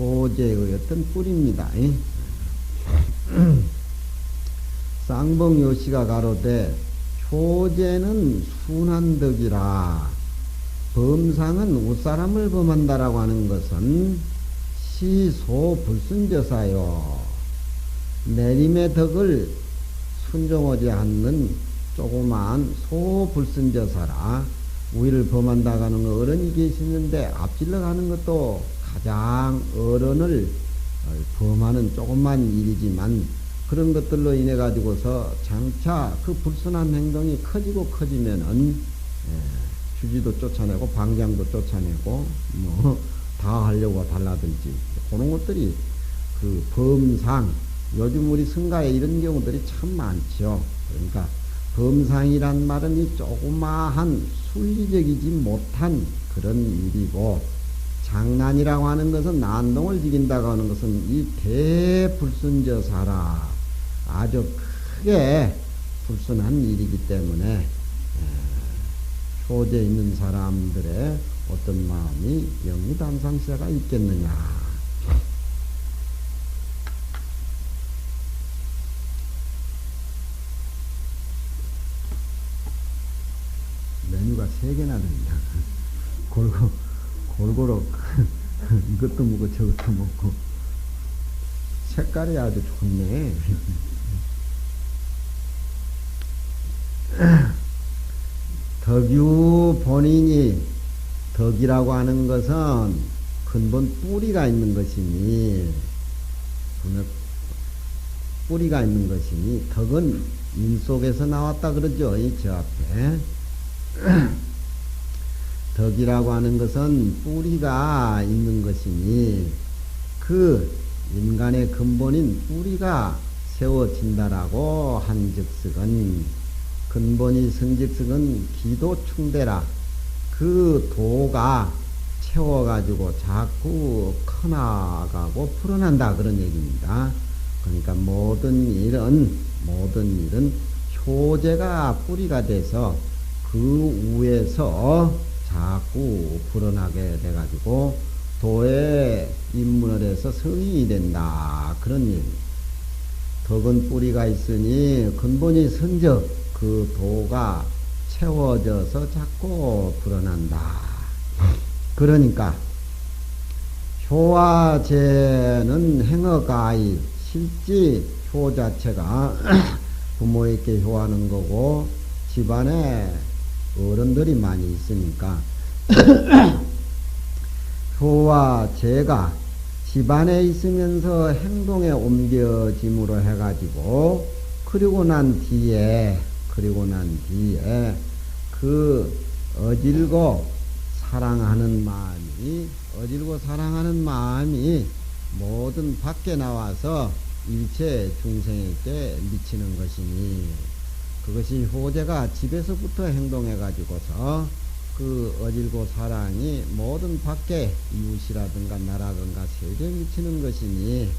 효제의 어떤 뿔입니다. 쌍봉요시가 가로되 효제는 순한 덕이라 범상은 웃사람을 범한다라고 하는 것은 시소불순저사요. 내림의 덕을 순종하지 않는 조그마한 소불순저사라. 우위를 범한다고 하는 거 어른이 계시는데 앞질러 가는 것도 가장 어른을 범하는 조그만 일이지만 그런 것들로 인해 가지고서 장차 그 불순한 행동이 커지고 커지면은 주지도 쫓아내고 방장도 쫓아내고 뭐 다 하려고 달라든지 그런 것들이 그 범상, 요즘 우리 성가에 이런 경우들이 참 많죠. 그러니까 범상이란 말은 이 조그마한 순리적이지 못한 그런 일이고, 장난이라고 하는 것은 난동을 지긴다고 하는 것은 이 대불순저사라 아주 크게 불순한 일이기 때문에 효제 있는 사람들의 어떤 마음이 영리담상세가 있겠느냐. 메뉴가 3개나 된다. 골고루 이것도 먹고 저것도 먹고 색깔이 아주 좋네. 덕유 본인이 덕이라고 하는 것은 근본 뿌리가 있는 것이니 뿌리가 있는 것이니 덕은 인 속에서 나왔다 그러죠. 저 앞에 덕이라고 하는 것은 뿌리가 있는 것이니 그 인간의 근본인 뿌리가 세워진다라고 한즉석은 근본이 선즉석은 기도충대라. 그 도가 채워가지고 자꾸 커나가고 풀어난다 그런 얘기입니다. 그러니까 모든 일은 효제가 뿌리가 돼서 그 위에서 자꾸 불어나게 돼가지고 도에 입문을 해서 성인이 된다 그런 얘기입니다. 덕은 뿌리가 있으니 근본이 선적 그 도가 채워져서 자꾸 불어난다. 그러니까 효와제는 행어가이 실지 효 자체가 부모에게 효하는 거고 집안에 어른들이 많이 있으니까 효와 제가 집안에 있으면서 행동에 옮겨짐으로 해가지고 그리고 난 뒤에 그 어질고 사랑하는 마음이 모든 밖에 나와서 일체 중생에게 미치는 것이니 그것이 효제가 집에서부터 행동해 가지고서 그 어질고 사랑이 모든 밖에 이웃이라든가 나라든가 세계에 미치는 것이니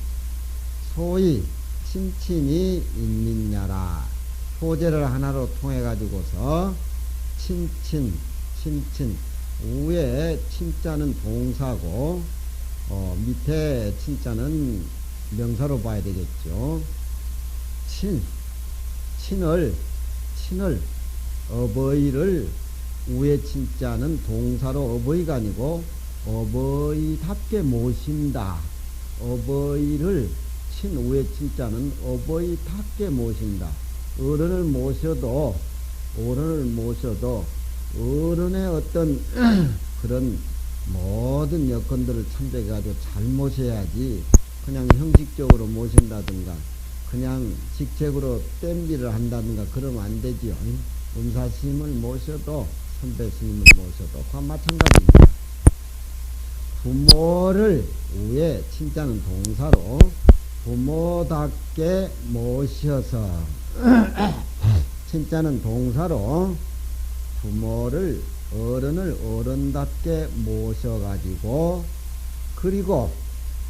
소위 친친이 인민야라. 효제를 하나로 통해 가지고서 친친 위에 친자는 동사고 밑에 친자는 명사로 봐야 되겠죠. 친을 어버이를 위에 친자는 동사로 어버이가 아니고 어버이답게 모신다. 어버이를 친 위에 친자는 어버이답게 모신다. 어른을 모셔도 어른의 어떤 그런 모든 여건들을 참작해가지고 잘 모셔야지 그냥 형식적으로 모신다든가 그냥 직책으로 땜질을 한다든가 그러면 안 되지요. 은사스님을 모셔도 선배 스님을 모셔도 그와 마찬가지입니다. 부모를 위에 친자는 동사로 부모답게 모셔서 친자는 동사로 어른을 어른답게 모셔가지고 그리고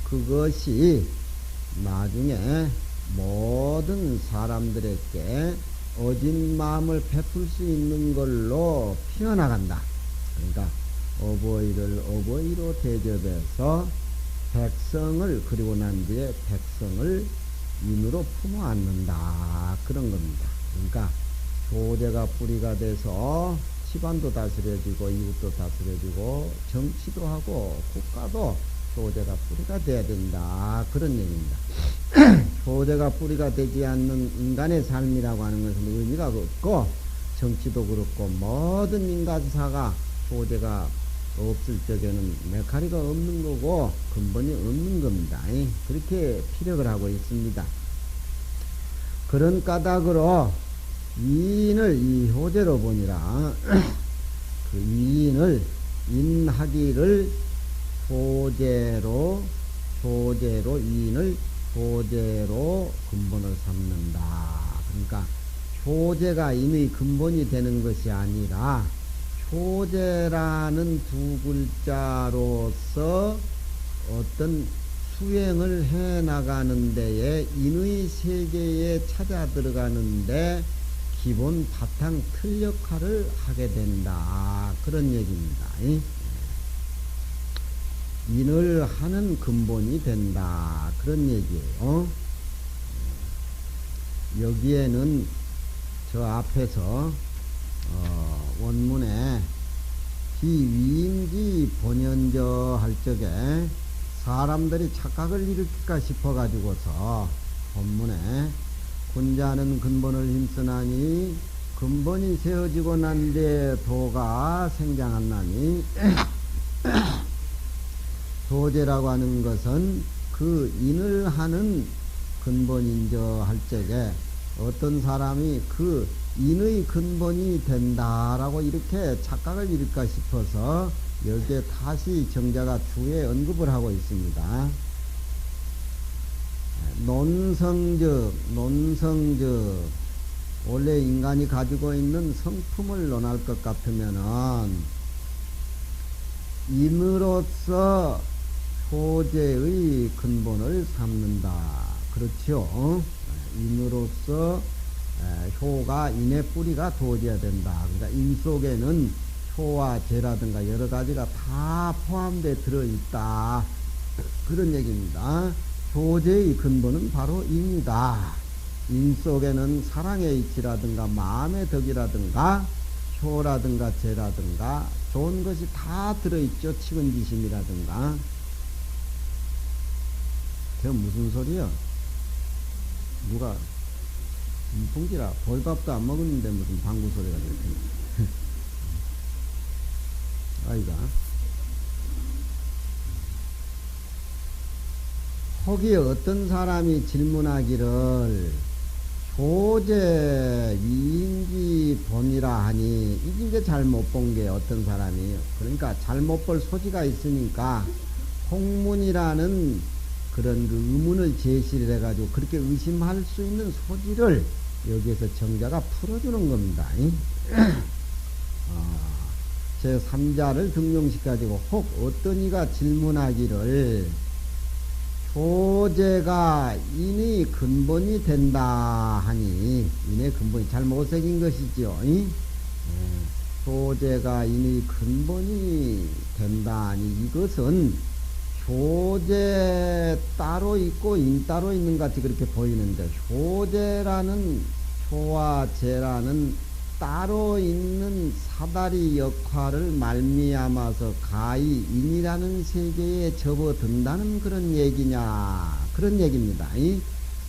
그것이 나중에 모든 사람들에게 어진 마음을 베풀 수 있는 걸로 피어나간다. 그러니까 어버이를 어버이로 대접해서 백성을 그리고 난 뒤에 백성을 인으로 품어 안는다 그런 겁니다. 그러니까 효제가 뿌리가 돼서 집안도 다스려지고 이웃도 다스려지고 정치도 하고 국가도 효제가 뿌리가 돼야 된다 그런 얘기입니다. 효제가 뿌리가 되지 않는 인간의 삶이라고 하는 것은 의미가 없고 정치도 그렇고 모든 인간사가 효제가 없을 적에는 메카리가 없는 거고 근본이 없는 겁니다. 그렇게 피력을 하고 있습니다. 그런 까닭으로 이인을 이 효제로 보니라 그 이인을 인하기를 효제로 이인을 효제로 근본을 삼는다. 그러니까 효제가 인의 근본이 되는 것이 아니라 효제라는 두 글자로서 어떤 수행을 해 나가는 데에 인의 세계에 찾아 들어가는데 기본 바탕 틀 역할을 하게 된다 그런 얘기입니다. 인을 하는 근본이 된다 그런 얘기예요. 여기에는 저 앞에서 원문에 비위임지 본연저 할 적에 사람들이 착각을 일으킬까 싶어 가지고서 본문에 군자는 근본을 힘쓰나니 근본이 세워지고 난 뒤에 도가 생장하나니 도제라고 하는 것은 그 인을 하는 근본인저 할 적에 어떤 사람이 그 인의 근본이 된다라고 이렇게 착각을 일으킬까 싶어서 여기에 다시 정자가 주에 언급을 하고 있습니다. 논성즉 원래 인간이 가지고 있는 성품을 논할 것 같으면은 인으로서 효제의 근본을 삼는다. 그렇죠? 인으로서 효가 인의 뿌리가 도져야 된다. 그러니까 인 속에는 효와 제라든가 여러 가지가 다 포함되어 들어있다. 그런 얘기입니다. 효제의 근본은 바로 인이다. 인 속에는 사랑의 이치라든가 마음의 덕이라든가 효라든가 제라든가 좋은 것이 다 들어있죠. 치근지심이라든가. 그게 무슨 소리야? 누가 풍지라 벌밥도 안 먹었는데 무슨 방구 소리가 들리네. 아이가 혹이 어떤 사람이 질문하기를 효제 이인지 본이라 하니 이게 잘못 본 게 어떤 사람이 그러니까 잘못 볼 소지가 있으니까 홍문이라는 그런 그 의문을 제시를 해가지고 그렇게 의심할 수 있는 소지를 여기에서 정자가 풀어주는 겁니다. 제 3자를 등용시켜가지고 혹 어떤 이가 질문하기를 효제가 인의 근본이 된다 하니 인의 근본이 잘못 새긴 것이죠. 효제가 인의 근본이 된다 하니 이것은 효제 따로 있고 인 따로 있는 것 같이 그렇게 보이는데 효제라는 효와 제라는 따로 있는 사다리 역할을 말미암아서 가히 인이라는 세계에 접어든다는 그런 얘기냐 그런 얘기입니다.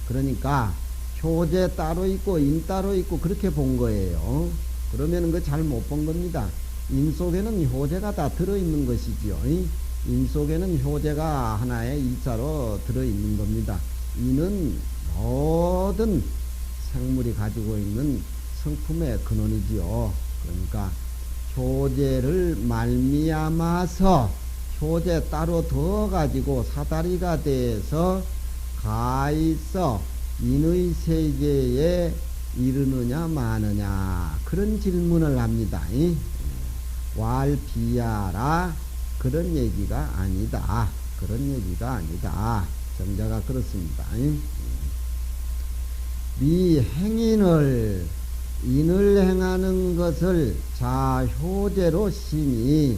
그러니까 효제 따로 있고 인 따로 있고 그렇게 본 거예요. 그러면은 그 잘 못 본 겁니다. 인 속에는 효제가 다 들어있는 것이지요. 인 속에는 효제가 하나의 일자로 들어있는 겁니다. 인은 모든 생물이 가지고 있는 성품의 근원이지요. 그러니까 효제를 말미암아서 효제 따로 더 가지고 사다리가 돼서 가있어 인의 세계에 이르느냐 마느냐 그런 질문을 합니다. 왈비야라 그런 얘기가 아니다. 그런 얘기가 아니다. 정자가 그렇습니다. 미행인을 인을 행하는 것을 자효제로 심이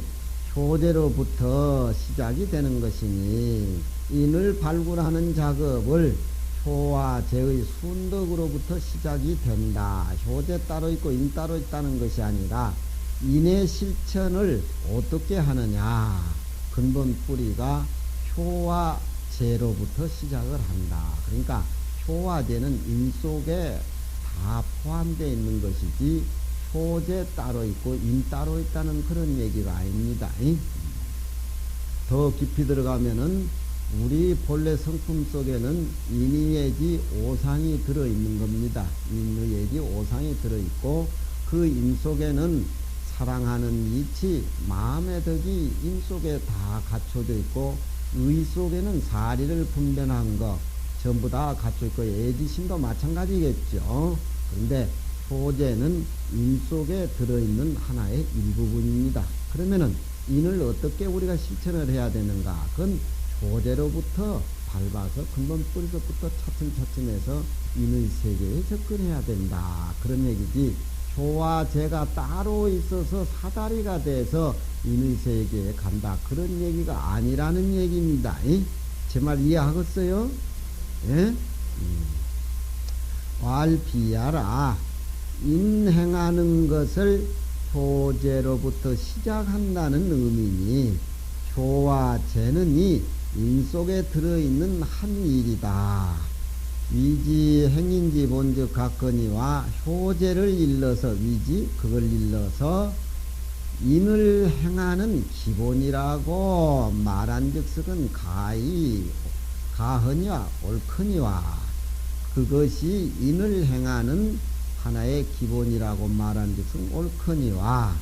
효제로부터 시작이 되는 것이니 인을 발굴하는 작업을 효와 재의 순덕으로부터 시작이 된다. 효재 따로 있고 인 따로 있다는 것이 아니라 인의 실천을 어떻게 하느냐. 근본 뿌리가 효와 재로부터 시작을 한다. 그러니까 효와 재는 인 속에 다 포함되어 있는 것이지 효재 따로 있고 인 따로 있다는 그런 얘기가 아닙니다. 더 깊이 들어가면은 우리 본래 성품 속에는 인의예지 오상이 들어있는 겁니다. 인의예지 오상이 들어있고 그 인 속에는 사랑하는 이치, 마음의 덕이 인 속에 다 갖춰져 있고 의 속에는 사리를 분별한 것 전부 다 갖춰 있고 예지심도 마찬가지겠죠. 그런데 효재는 인 속에 들어있는 하나의 일부분입니다. 그러면은 인을 어떻게 우리가 실천을 해야 되는가? 그건 효재로부터 밟아서 근본 뿌리서부터 차츰차츰해서 인의 세계에 접근해야 된다. 그런 얘기지. 효와 재가 따로 있어서 사다리가 돼서 인의 세계에 간다. 그런 얘기가 아니라는 얘기입니다. 제 말 이해하겠어요? 예? 왈비야라. 인행하는 것을 효재로부터 시작한다는 의미니 효와 재는 이 인 속에 들어있는 한 일이다. 위지 행인지 본즉 같거니와 효재를 일러서 위지 그걸 일러서 인을 행하는 기본이라고 말한즉석은 가허니와 옳거니와 그것이 인을 행하는 하나의 기본이라고 말한즉슨 옳거니와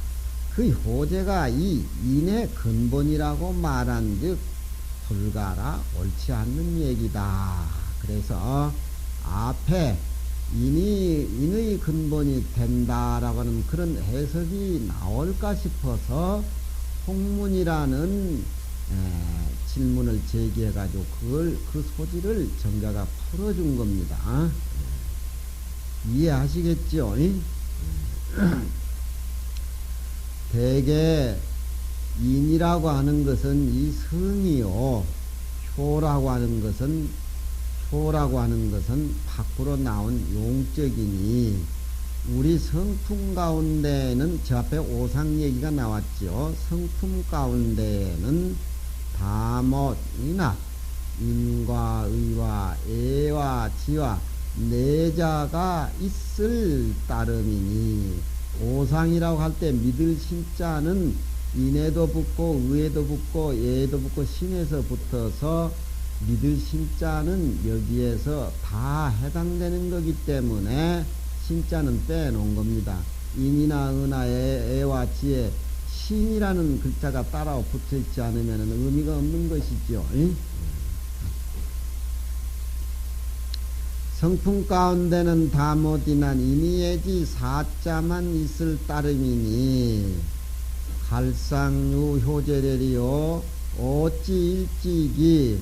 그 효재가 이 인의 근본이라고 말한즉 불가라 옳지 않는 얘기다. 그래서 앞에 인의 근본이 된다라고 하는 그런 해석이 나올까 싶어서 홍문이라는 질문을 제기해가지고 그 소지를 정자가 풀어준 겁니다. 이해하시겠죠? 대개 인이라고 하는 것은 이 성이요. 효라고 하는 것은 밖으로 나온 용적이니 우리 성품 가운데는 저 앞에 오상 얘기가 나왔죠. 성품 가운데는 다못, 인합, 인과 의와 애와 지와 내자가 있을 따름이니 오상이라고 할 때 믿을 신자는 인에도 붙고 의에도 붙고 예에도 붙고 신에서 붙어서 믿을 신자는 여기에서 다 해당되는 거기 때문에 신자는 빼놓은 겁니다. 인이나 의나 애와 지에 신이라는 글자가 따라 붙어있지 않으면 의미가 없는 것이죠. 성품 가운데는 다 못이난 인이예지 사자만 있을 따름이니 갈상유 효재래리요 어찌 일찍이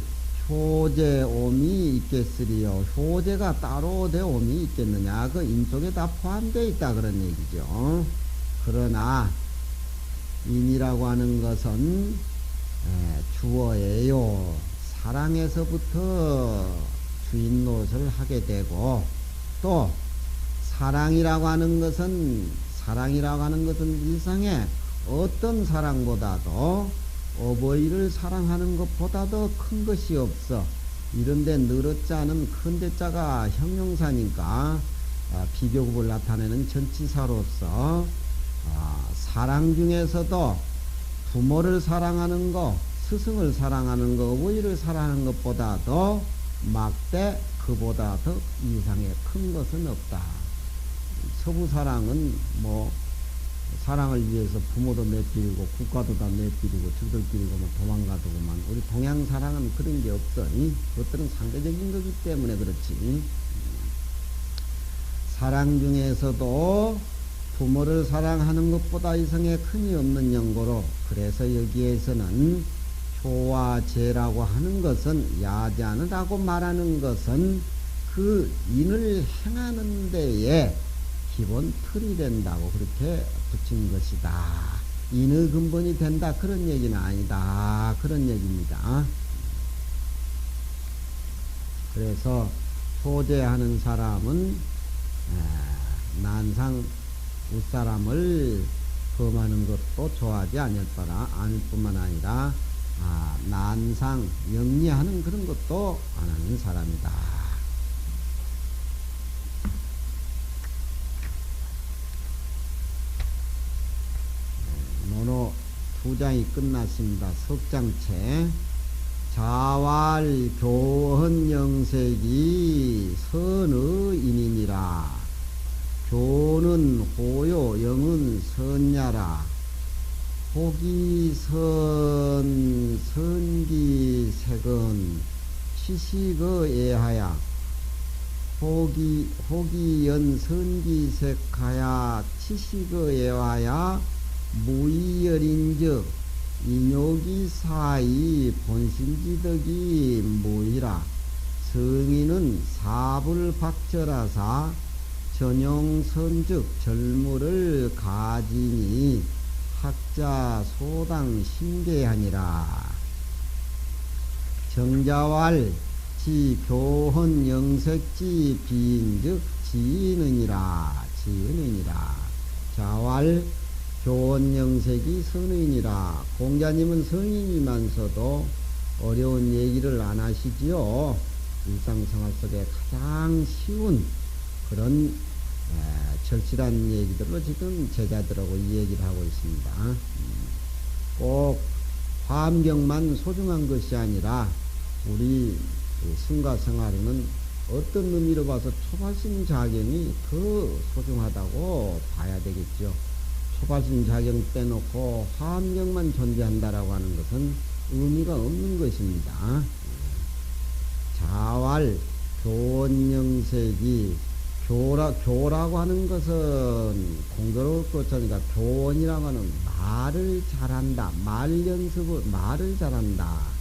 효재옴이 있겠으리요. 효재가 따로 되 옴이 있겠느냐. 그 인속에 다 포함되어 있다 그런 얘기죠. 그러나 인이라고 하는 것은 주어예요. 사랑에서부터 주인 노릇을 하게 되고 또 사랑이라고 하는 것은 일상에 어떤 사랑보다도 어버이를 사랑하는 것보다도 큰 것이 없어. 이런데 늘었자는 큰 대자가 형용사니까 비교급을 나타내는 전치사로서 사랑 중에서도 부모를 사랑하는 것, 스승을 사랑하는 것, 어버이를 사랑하는 것보다도 막대 그보다 더 이상의 큰 것은 없다. 서구 사랑은 사랑을 위해서 부모도 내버리고 국가도 다 내버리고 저들끼리고 도망가두고만 우리 동양 사랑은 그런 게 없어. 그것들은 상대적인 거기 때문에 그렇지. 사랑 중에서도 부모를 사랑하는 것보다 이상의 큰이 없는 연고로 그래서 여기에서는 효와 재라고 하는 것은 야자느라고 말하는 것은 그 인을 행하는 데에 기본 틀이 된다고 그렇게 붙인 것이다. 인의 근본이 된다 그런 얘기는 아니다 그런 얘기입니다. 그래서 소재하는 사람은 난상 웃사람을 범하는 것도 좋아하지 않을 뿐만 아니라 난상 영리하는 그런 것도 안 하는 사람이다. 논어 2장이 끝났습니다. 석장체 자왈 교헌 영색이 선의인이니라. 교는 호요 영은 선야라. 호기선 선기색은 치식의 예하야. 호기연 선기색하야 치식의 예하야 무이열인즉 인욕이 사이 본신지덕이 무이라. 성인은 사불박절하사 전용선즉 절무를 가지니 학자 소당 신계하니라. 정자왈 지 교헌 영색지 비인즉 지인이니라. 자왈 교헌 영색이 선의이니라. 공자님은 성인이면서도 어려운 얘기를 안 하시지요. 일상생활 속에 가장 쉬운 그런 절실한 얘기들로 지금 제자들하고 이 얘기를 하고 있습니다. 꼭 화엄경만 소중한 것이 아니라 우리 승가생활에는 어떤 의미로 봐서 초발심 자경이 더 소중하다고 봐야 되겠죠. 초발심 자경 빼놓고 화엄경만 존재한다라고 하는 것은 의미가 없는 것입니다. 자왈 교원영색이 교라고 하는 것은 공교로울 것 아니라 교원이라고 하는 말을 잘한다. 말을 잘한다.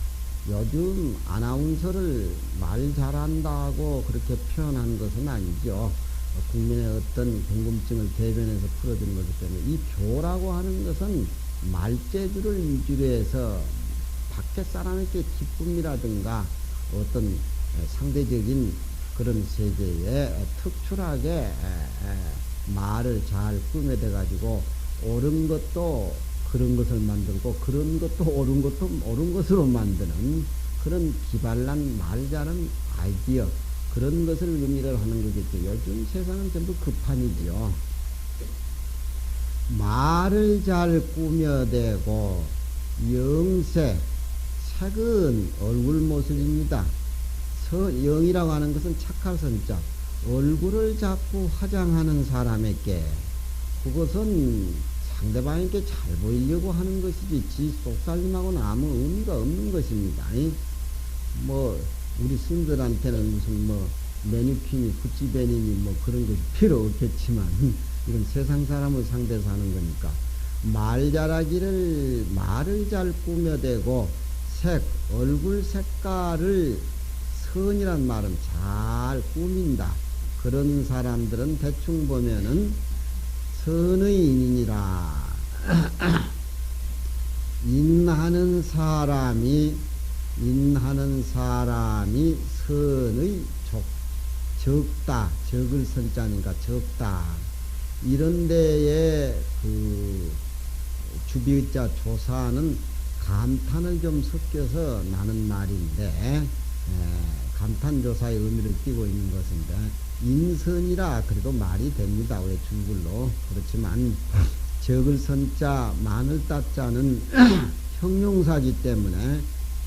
요즘 아나운서를 말 잘한다고 그렇게 표현한 것은 아니죠. 국민의 어떤 궁금증을 대변해서 풀어주는 것이기 때문에 이 교라고 하는 것은 말재주를 위주로 해서 밖에 사람에게 기쁨이라든가 어떤 상대적인 그런 세계에 특출하게 말을 잘 꾸며대 가지고 옳은 것도 그런 것을 만들고 그런 것도 옳은 것으로 만드는 그런 기발난 말 잘하는 아이디어 그런 것을 의미를 하는 거겠죠. 요즘 세상은 전부 급판이지요. 말을 잘 꾸며대고 색은 얼굴 모습입니다. 영이라고 하는 것은 착할 선자. 얼굴을 자꾸 화장하는 사람에게 그것은 상대방에게 잘 보이려고 하는 것이지 지 속살림하고는 아무 의미가 없는 것입니다. 우리 스님들한테는 무슨 매니큐니 구찌베니니 그런 것이 필요 없겠지만 이건 세상 사람을 상대해서 하는 거니까 말을 잘 꾸며대고 얼굴 색깔을 선이란 말은 잘 꾸민다. 그런 사람들은 대충 보면은 선의인이니라. 인하는 사람이 선의 적다. 적을 선자니까 적다. 이런 데에 주비자 조사는 감탄을 좀 섞여서 나는 말인데 감탄조사의 의미를 띠고 있는 것인데 인선이라 그래도 말이 됩니다. 왜 줄글로. 그렇지만 적을 선자 많을 따자는 형용사기 때문에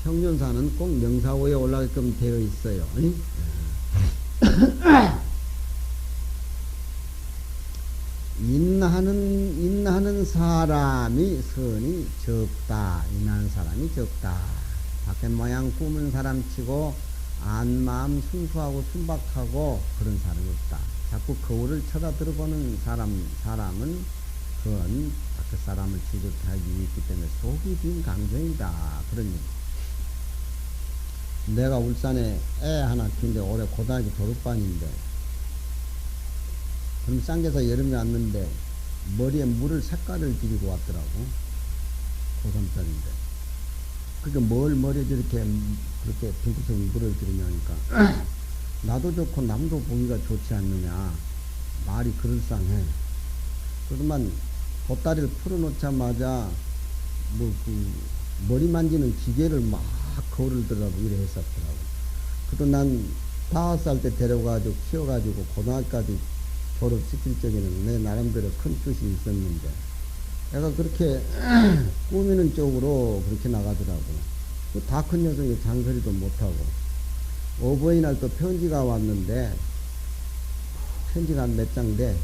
형용사는 꼭 명사호에 올라가게끔 되어 있어요. 인하는 사람이 선이 적다. 인하는 사람이 적다. 밖에 모양 꾸민 사람 치고 안마음 순수하고 순박하고 그런 사람이 없다. 자꾸 거울을 쳐다 들어보는 사람은 그건 밖에 사람을 지적하기 있기 때문에 속이 빈 강정이다. 그런 얘기. 내가 울산에 애 하나 키운데 올해 고등학교 졸업반인데 그럼 쌍계사 여름에 왔는데 머리에 물을 색깔을 들이고 왔더라고. 고3짜리인데. 그러니까 뭘 머리에 그렇게 핑크색 물을 들이냐니까 나도 좋고 남도 보기가 좋지 않느냐. 말이 그럴싸해. 그러더만 보따리를 풀어놓자마자 머리 만지는 기계를 막 거울을 들라고 이래 했었더라고. 그래도 난 5살 때 데려가지고 키워가지고 고등학교까지 졸업시킬 적에는 내 나름대로 큰 뜻이 있었는데, 내가 그렇게 꾸미는 쪽으로 그렇게 나가더라고. 다 큰 녀석이 잔소리도 못하고. 어버이날 또 편지가 왔는데, 편지가 한 몇 장 돼.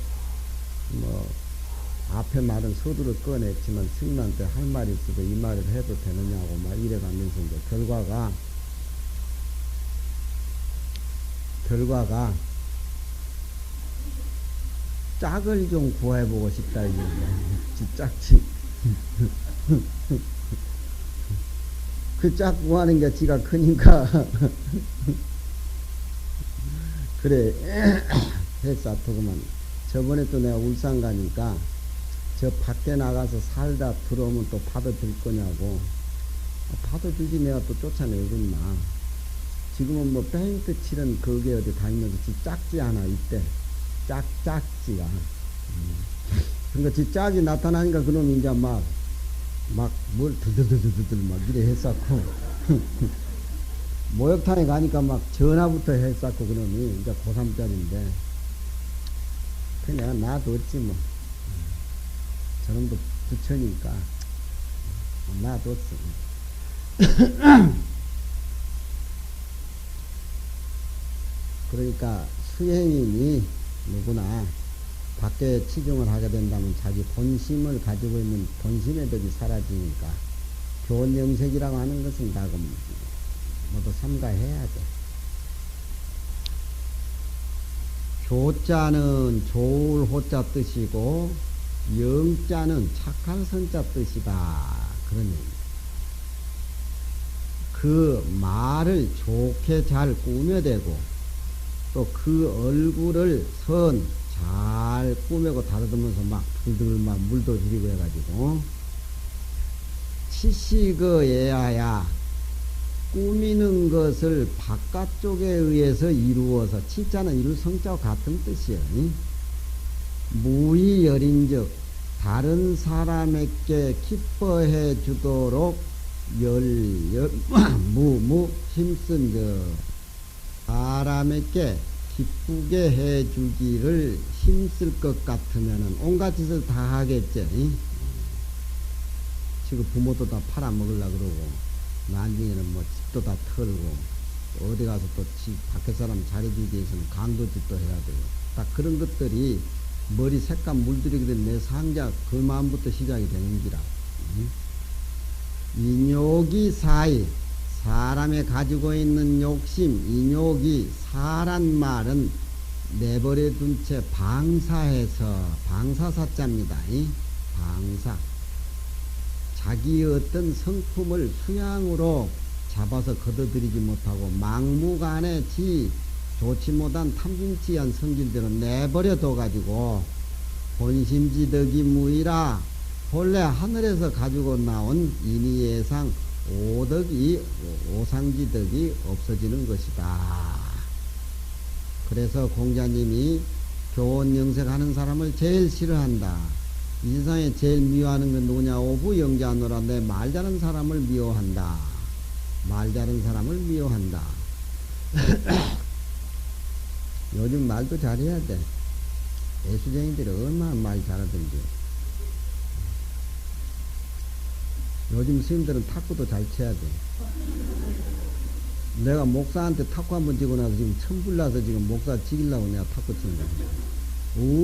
앞에 말은 서두를 꺼냈지만 스님한테 할 말이 있어도 이 말을 해도 되느냐고 막 이래가면서 이제 결과가 짝을 좀 구해보고 싶다 이게 짝지. 그 짝 구하는 게 지가 크니까 그래 했어. 그만. 저번에 또 내가 울산 가니까 저 밖에 나가서 살다 들어오면 또 받아줄 거냐고. 받아주지 내가 또 쫓아내겠나. 지금은 뭐 페인트 칠은 그게 어디 다니면서 지 짝지 하나 있대. 짝지가. 그러니까 지 짝이 나타나니까 그놈이 이제 뭘 드드드드드들 막 이래 했었고. 목욕탕에 가니까 막 전화부터 했었고 그놈이 이제 고3짜리인데. 그 내가 놔뒀지 뭐. 저놈도 부처니까 놔뒀어. 그러니까 수행인이 누구나 밖에 치중을 하게 된다면 자기 본심을 가지고 있는 본심의 덕이 사라지니까 교원영색이라고 하는 것은 다 모두 삼가해야 돼. 교자는 좋을 호자 뜻이고 영자는 착할 선자 뜻이다. 그런 얘기입니다. 그 말을 좋게 잘 꾸며대고 또 그 얼굴을 잘 꾸며고 다듬으면서 막 불들 막 물도 들이고 해가지고 치시거예하야 꾸미는 것을 바깥쪽에 의해서 이루어서 치자는 이룰 성자와 같은 뜻이에요. 무의열인즉 다른 사람에게 기뻐해 주도록 무무 힘쓴 적 사람에게 기쁘게 해주기를 힘쓸 것 같으면은 온갖 짓을 다 하겠죠. 지금 부모도 다 팔아먹으려고 그러고 나중에는 뭐 집도 다 털고 어디 가서 또 밖에 사람 잘해주기 위해서는 강도짓도 해야 되고 딱 그런 것들이 머리 색감 물들이게 된 내 상자 그 마음부터 시작이 되는지라. 인욕이 사이 사람이 가지고 있는 욕심 인욕이 사란 말은 내버려 둔 채 방사해서 방사사자입니다. 방사 자기의 어떤 성품을 수양으로 잡아서 걷어들이지 못하고 막무가내 지 좋지 못한 탐진치한 성질대로 내버려 둬가지고 본심지덕이 무이라 본래 하늘에서 가지고 나온 인의예상 오상지덕이 없어지는 것이다. 그래서 공자님이 교원영색하는 사람을 제일 싫어한다. 이 세상에 제일 미워하는 건 누구냐? 오부영자노라. 내 말 잘하는 사람을 미워한다. 말 잘하는 사람을 미워한다. 요즘 말도 잘해야 돼. 예수쟁이들이 얼마나 말 잘하든지. 요즘 스님들은 탁구도 잘 쳐야 돼. 내가 목사한테 탁구 한번 치고 나서 지금 천불나서 지금 목사 지기려고 내가 탁구 치는 거야.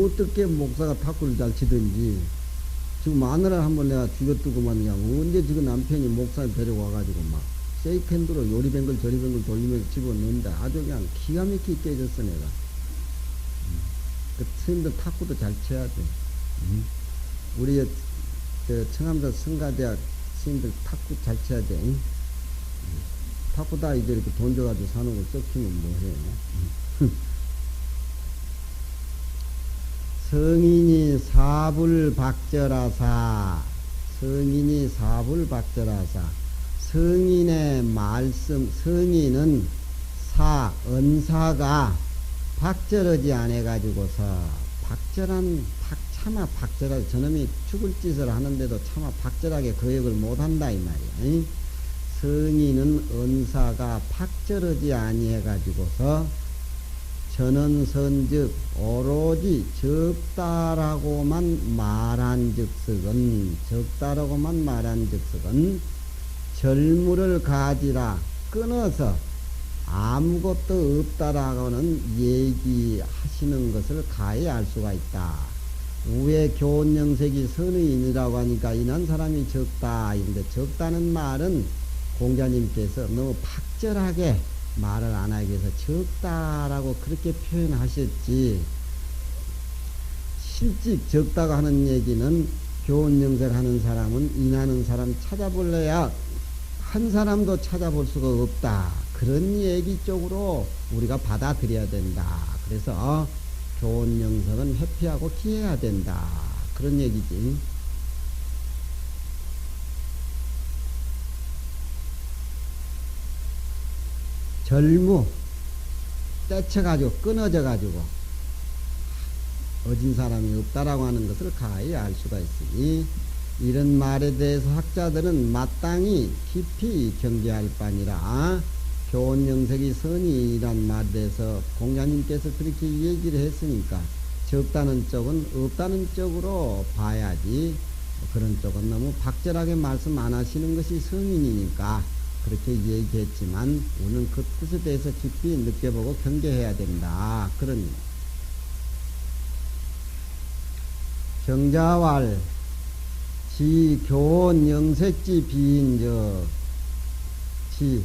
어떻게 목사가 탁구를 잘 치든지. 지금 마누라를 한번 내가 죽여두고만 그냥 언제 지금 남편이 목사를 데리고 와가지고 막 세이크핸드로 요리뱅글 저리뱅글 돌리면서 집어넣는다. 아주 그냥 기가 막히게 깨졌어 내가. 그 스님들 탁구도 잘 쳐야 돼. 우리 청암도 성가대학 스님들 탁구 잘 쳐야 돼. 탁구 다 이제 이렇게 돈 줘가지고 사는 걸 썩히면 뭐해. 성인이 사불박절하사 성인이 사불박절하사 성인의 말씀 성인은 은사가 박절하지 않아가지고서 차마 박절하게 저놈이 죽을 짓을 하는데도 차마 박절하게 거역을 못한다 이 말이야. 성인은 은사가 박절하지 아니해가지고서 전언선즉 오로지 적다라고만 말한 즉석은 절무를 가지라 끊어서 아무것도 없다라고는 얘기하시는 것을 가히 알 수가 있다. 우에 교원영색이 선의인이라고 하니까 인한 사람이 적다. 근데 적다는 말은 공자님께서 너무 박절하게 말을 안 하기 위해서 적다라고 그렇게 표현하셨지. 실직 적다고 하는 얘기는 교원영색 하는 사람은 인하는 사람 찾아볼래야 한 사람도 찾아볼 수가 없다. 그런 얘기 쪽으로 우리가 받아들여야 된다. 그래서 교원영색은 회피하고 기해야 된다. 그런 얘기지. 절무 떼쳐가지고 끊어져가지고 어진 사람이 없다라고 하는 것을 가히 알 수가 있으니 이런 말에 대해서 학자들은 마땅히 깊이 경계할 바니라. 교원영색이 선의이란 말에 대해서 공자님께서 그렇게 얘기를 했으니까 적다는 쪽은 없다는 쪽으로 봐야지. 그런 쪽은 너무 박절하게 말씀 안 하시는 것이 성인이니까 그렇게 얘기했지만 우리는 그 뜻에 대해서 깊이 느껴보고 경계해야 된다. 그런 정자왈 지 교원 영색지 비인적 지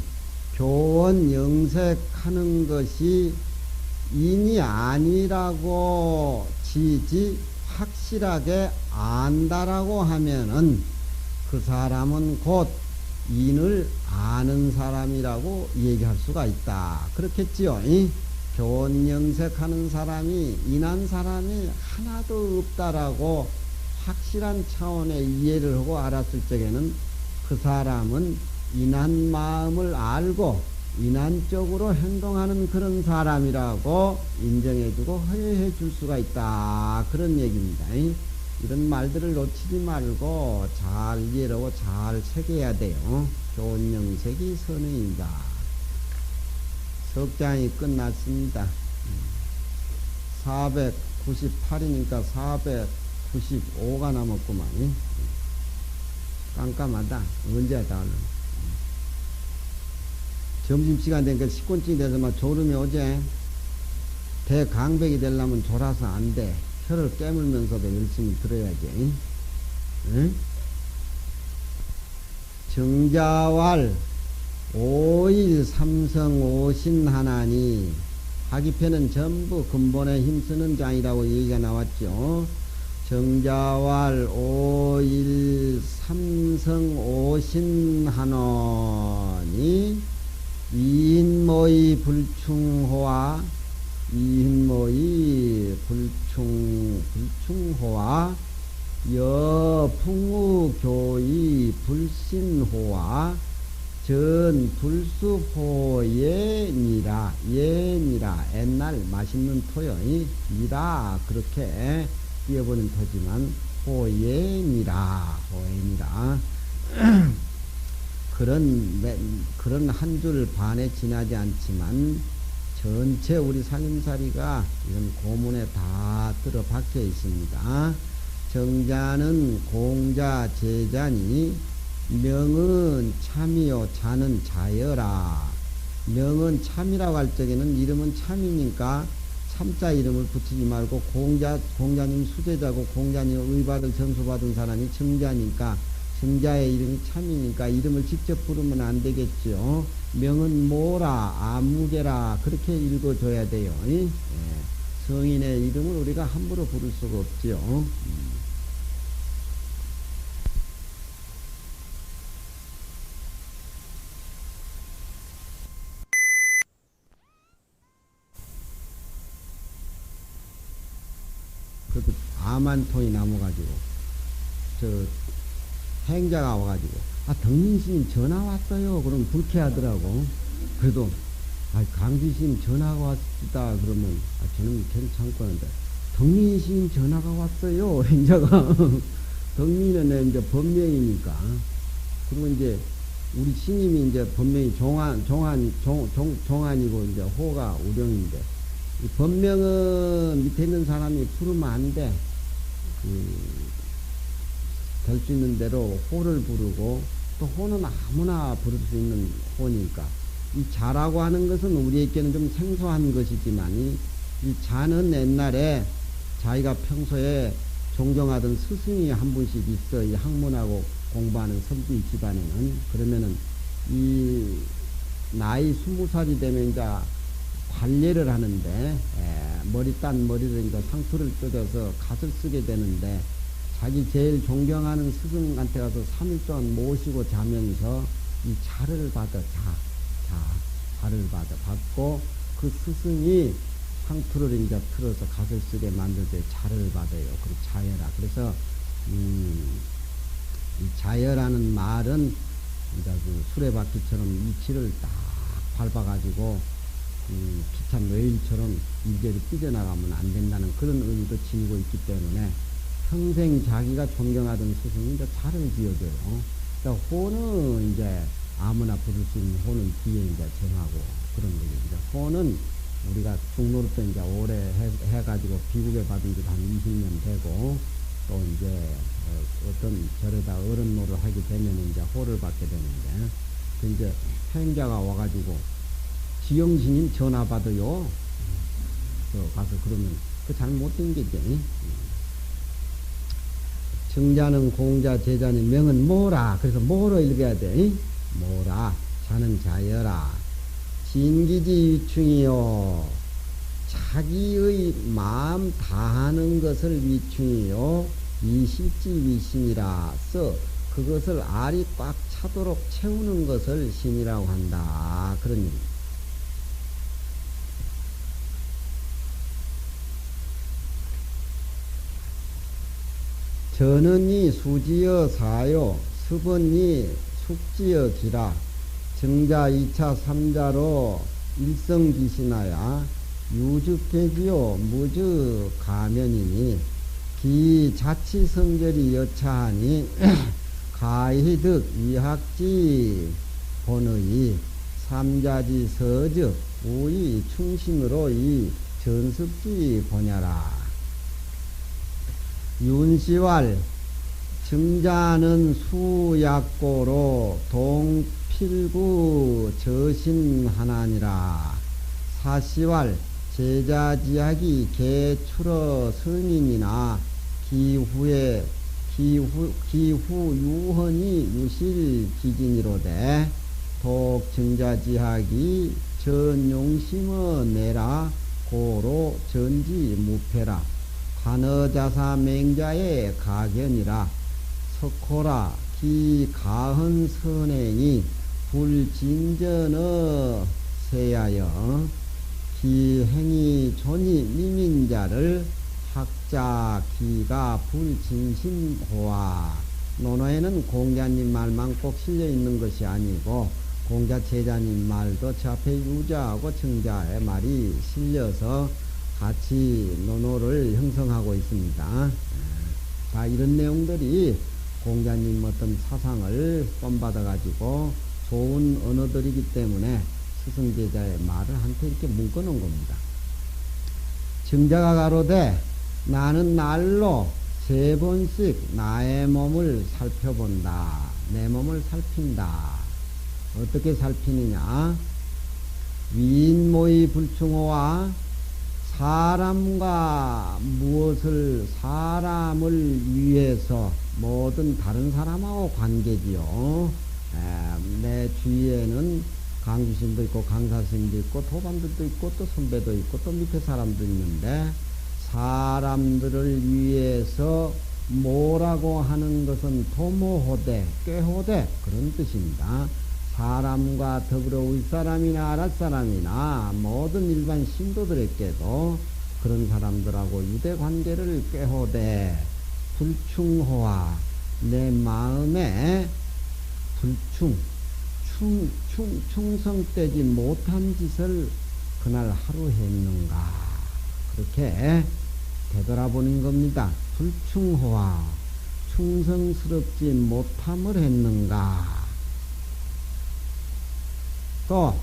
교원 영색하는 것이 인이 아니라고 지지 확실하게 안다라고 하면은 그 사람은 곧 인을 아는 사람이라고 얘기할 수가 있다. 그렇겠지요. 교원 영색하는 사람이 인한 사람이 하나도 없다라고 확실한 차원의 이해를 하고 알았을 적에는 그 사람은 인한 마음을 알고 인한적으로 행동하는 그런 사람이라고 인정해주고 허용해 줄 수가 있다. 그런 얘기입니다. 이런 말들을 놓치지 말고 잘 이해하고 잘 새겨야 돼요. 교원 영색이 선의입니다. 석장이 끝났습니다. 498이니까 495가 남았구만. 깜깜하다. 언제 다 하나. 점심시간 되니까 식곤증이 돼서 막 졸음이 오제. 대강백이 되려면 졸아서 안 돼. 혀를 깨물면서도 열심히 들어야지. 응? 정자왈 오일 삼성 오신 하나니 하기편은 전부 근본에 힘쓰는 장이라고 얘기가 나왔죠. 정자왈 오일 삼성 오신 하나니 이인모의 불충호와 불충호와 여풍우교의 불신호와 전 불수호예니라 예니라 옛날 맛있는 토요 이라 그렇게 띄어보는 토지만 호예니라 그런 한 줄 반에 지나지 않지만 전체 우리 살림살이가 이런 고문에 다 들어박혀 있습니다. 정자는 공자 제자니 명은 참이요 자는 자여라. 명은 참이라고 할 적에는 이름은 참이니까 참자 이름을 붙이지 말고 공자님 수제자고 공자님 의받을 전수받은 사람이 정자니까 정자의 이름이 참이니까 이름을 직접 부르면 안 되겠죠. 명은 뭐라 아무개라 그렇게 읽어줘야 돼요. 예. 성인의 이름을 우리가 함부로 부를 수가 없죠. 그래도 아만통이 남아가지고 행자가 와가지고 덕민스님 전화 왔어요. 그럼 불쾌하더라고. 그래도 강주심 전화가 왔다 그러면 저는 괜찮고 하는데 덕민심 전화가 왔어요. 인자가 덕민은 이제 법명이니까. 그리고 이제 우리 스님이 이제 법명이 종안이고 이제 호가 우령인데 이 법명은 밑에 있는 사람이 부르면 안 돼. 될 수 있는 대로 호를 부르고 또 호는 아무나 부를 수 있는 호니까 이 자라고 하는 것은 우리에게는 좀 생소한 것이지만 이 자는 옛날에 자기가 평소에 존경하던 스승이 한 분씩 있어. 이 학문하고 공부하는 선비 집안에는. 그러면은 이 나이 20살이 되면 이제 관례를 하는데 머리 딴 머리를 이제 상투를 뜯어서 갓을 쓰게 되는데 자기 제일 존경하는 스승한테 가서 3일 동안 모시고 자면서 이 자를 받아. 자를 받고 그 스승이 상투를 이제 틀어서 갓을 쓰게 만들 때 자를 받아요. 그리고 자여라. 그래서 이 자여라는 말은 이제 그 수레바퀴처럼 이치를 딱 밟아가지고 기차 레일처럼 일제를 삐져나가면 안 된다는 그런 의미도 지니고 있기 때문에 평생 자기가 존경하던 스승이 이제 자를 지어줘요. 그러니까 호는 이제 아무나 부를 수 있는 호는 뒤에 이제 정하고 그런 거죠. 호는 우리가 중노릇 때 이제 오래 해가지고 비국에 받은 지 한 20년 되고 또 이제 어떤 절에다 어른노를 하게 되면 이제 호를 받게 되는데 그 이제 행자가 와가지고 지영스님 전화 받아요. 가서 그러면 그 잘못된 게지. 정자는 공자 제자는 명은 뭐라. 그래서 뭐로 읽어야 돼. 뭐라. 자는 자여라. 진기지 위충이요. 자기의 마음 다하는 것을 위충이요. 이실지 위신이라서 그것을 알이 꽉 차도록 채우는 것을 신이라고 한다. 그런 얘기입니다. 전은이 수지여 사요. 수번이 숙지여 기라. 정자 2차 3자로 일성기신하야 유즉계지요 무즉 가면이니 기 자치성결이 여차하니 가희득 이학지 본의 삼자지 서적 우이 충신으로 이 전습지 보냐라. 윤시왈 정자는 수약고로 동필구 저신하나니라. 사시왈 제자지학이 개출어 선인이나 기후 유헌이 유실 기진이로되 독 정자지학이 전용심어 내라 고로 전지 무패라. 관어자사 맹자의 가견이라. 석호라 기 가흔 선행이 불진전어 세야여 기행이 존이 미민자를 학자 기가 불진심호와. 논어에는 공자님 말만 꼭 실려 있는 것이 아니고 공자 제자님 말도 저 앞에 유자하고 정자의 말이 실려서 같이 논어를 형성하고 있습니다. 다 이런 내용들이 공자님 어떤 사상을 뻔받아 가지고 좋은 언어들이기 때문에 스승제자의 말을 한테 이렇게 묶어 놓은 겁니다. 정자가 가로되 나는 날로 3번씩 나의 몸을 살펴본다. 내 몸을 살핀다. 어떻게 살피느냐? 위인모의 불충호와 사람을 위해서 모든 다른 사람하고 관계지요. 내 주위에는 강주심도 있고 강사스님도 있고 도반들도 있고 또 선배도 있고 또 밑에 사람도 있는데 사람들을 위해서 뭐라고 하는 것은 도모호대, 꾀호대 그런 뜻입니다. 사람과 더불어 윗사람이나 아랫사람이나 모든 일반 신도들에게도 그런 사람들하고 유대관계를 꾀호대 불충호와 내 마음에 불충 충성되지 못한 짓을 그날 하루 했는가. 그렇게 되돌아보는 겁니다. 불충호와 충성스럽지 못함을 했는가. 또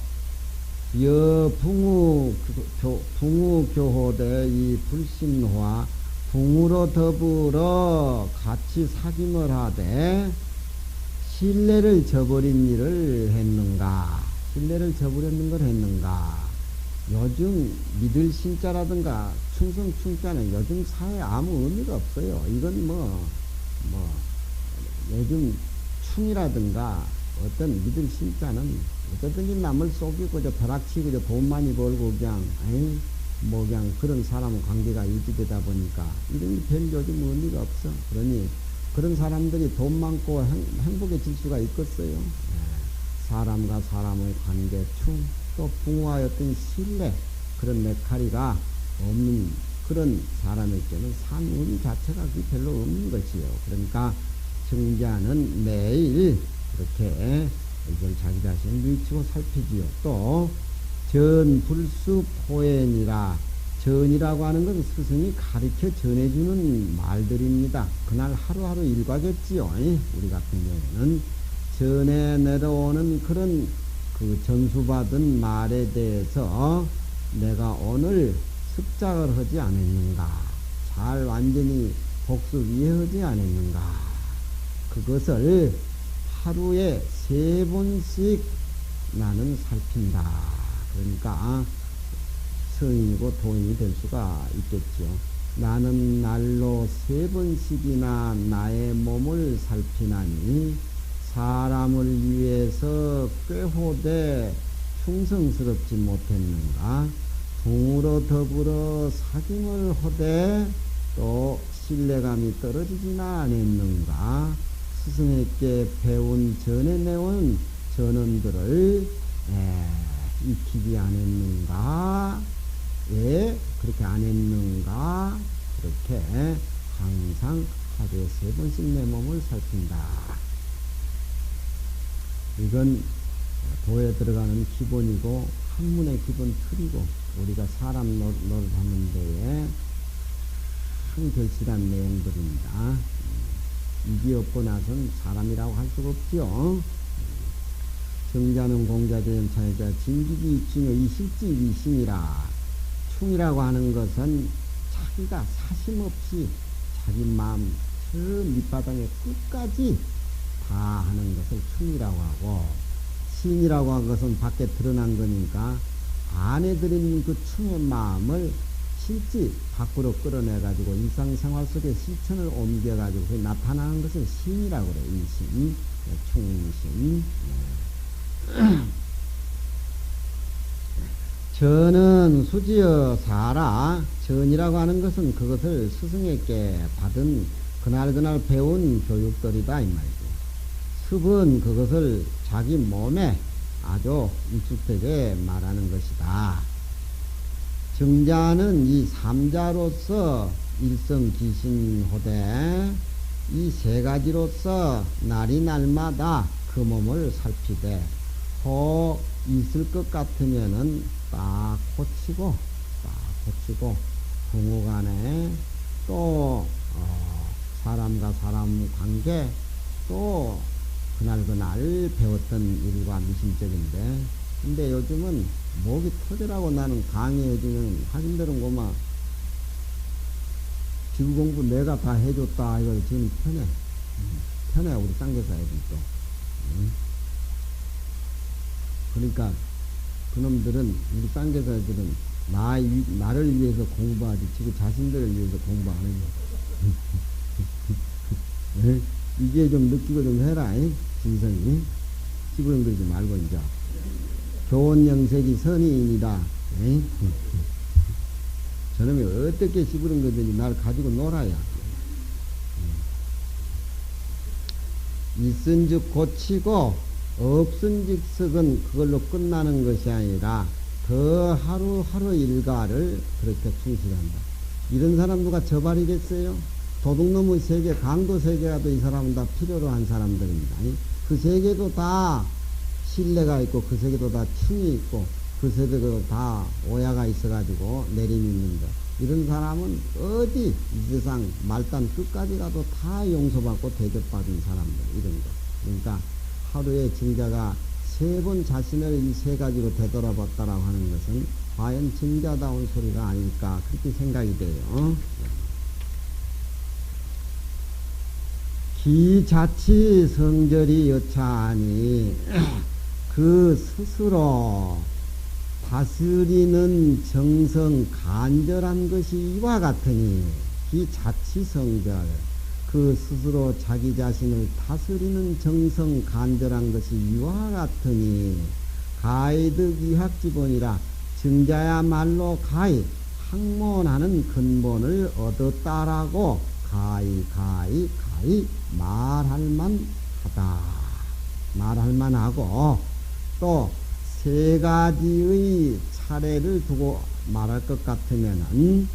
붕우교호대 이 불신호와 붕우로 더불어 같이 사귐을 하되 신뢰를 저버린 일을 했는가. 신뢰를 저버렸는 걸 했는가. 요즘 믿을 신자라든가 충성 충자는 요즘 사회에 아무 의미가 없어요. 이건 요즘 충이라든가 어떤 믿을 신자는 어쨌든지 남을 속이고 벼락치고 돈 많이 벌고 그냥 그런 사람 관계가 유지되다 보니까 이런 별 요즘 의미가 없어. 그러니 그런 사람들이 돈 많고 행복해질 수가 있겠어요. 사람과 사람의 관계 충, 또 부모와의 어떤 신뢰, 그런 메카리가 없는 그런 사람에게는 산운 자체가 별로 없는 것이요. 그러니까 정자는 매일 그렇게 이걸 자기 자신을 미치고 살피지요. 또 전불수포엔이라, 전이라고 하는 건 스승이 가르쳐 전해주는 말들입니다. 그날 하루하루 일과겠지요. 우리 같은 경우에는 전에 내려오는 그런 그 전수받은 말에 대해서 내가 오늘 습작을 하지 않았는가, 잘 완전히 복습 이해하지 않았는가, 그것을 하루에 3번씩 나는 살핀다. 그러니까 성인이고 도인이 될 수가 있겠죠. 나는 날로 3번씩이나 나의 몸을 살피나니 사람을 위해서 꾀호되 충성스럽지 못했는가, 붕으로 더불어 사귐을 하되 또 신뢰감이 떨어지지나 않았는가, 스승에게 배운 전에 내온 전언들을 익히지 않았는가, 그렇게 안 했는가, 그렇게 항상 하루에 3번씩 내 몸을 살핀다. 이건 도에 들어가는 기본이고 학문의 기본 틀이고 우리가 사람 노릇하는 데에 한결실한 내용들입니다. 이게 없고 나선 사람이라고 할 수가 없죠. 정자는 공자되는 차이자 진기기 입증의 이실지 위심이라. 충이라고 하는 것은 자기가 사심없이 자기 마음 저 밑바닥에 끝까지 다 하는 것을 충이라고 하고, 신이라고 하는 것은 밖에 드러난 거니까 안에 들인 그 충의 마음을 실제 밖으로 끌어내가지고 일상생활 속에 실천을 옮겨가지고 나타나는 것을 신이라고 그래요. 인신, 충신. 전은 수지어 사라. 전이라고 하는 것은 그것을 스승에게 받은 그날 배운 교육들이다 이 말이죠. 습은 그것을 자기 몸에 아주 익숙하게 말하는 것이다. 정자는 이 삼자로서 일성기신호되 이 3가지로서 날이 날마다 그 몸을 살피되 호 있을 것 같으면은 딱 고치고 부모간에 또 사람과 사람 관계 또 그날 배웠던 일과 미심쩍인데, 근데 요즘은 목이 터지라고 나는 강의해주면 학인들은 고마 지구 공부 내가 다 해줬다 이걸 지금 편해 우리 쌍교사 애들도. 그러니까 그놈들은 우리 쌍교사 애들은 나를 위해서 공부하지 지금 자신들을 위해서 공부 안 해요. 이제 좀 느끼고 좀 해라. 진성이 시부렁거리지 말고 이제 교원영색이 선의인이다. 저놈이 어떻게 시부렁거리든지 날 가지고 놀아야. 있은즉 고치고 없은즉 썩은 그걸로 끝나는 것이 아니라 더 하루하루 일과를 그렇게 충실한다. 이런 사람 누가 저발이겠어요? 도둑놈의 세계, 강도 세계라도 이 사람은 다 필요로 한 사람들입니다. 그 세계도 다 실내가 있고 그 세계도 다 충이 있고 그 세계도 다 오야가 있어가지고 내림이 있는데 이런 사람은 어디 이 세상 말단 끝까지 가도 다 용서받고 대접받은 사람들 이런 거. 그러니까 하루에 증자가 3번 자신을 이 3가지로 되돌아봤다라고 하는 것은 과연 증자다운 소리가 아닐까 그렇게 생각이 돼요. 기자치 성절이 여차하니 그 스스로 다스리는 정성 간절한 것이 이와 같으니 기자치 성절 그 스스로 자기 자신을 다스리는 정성 간절한 것이 이와 같으니 가이득 이학지본이라 증자야말로 가히 학문하는 근본을 얻었다라고 가히 말할만하다. 말할만하고 또 3가지의 차례를 두고 말할 것 같으면은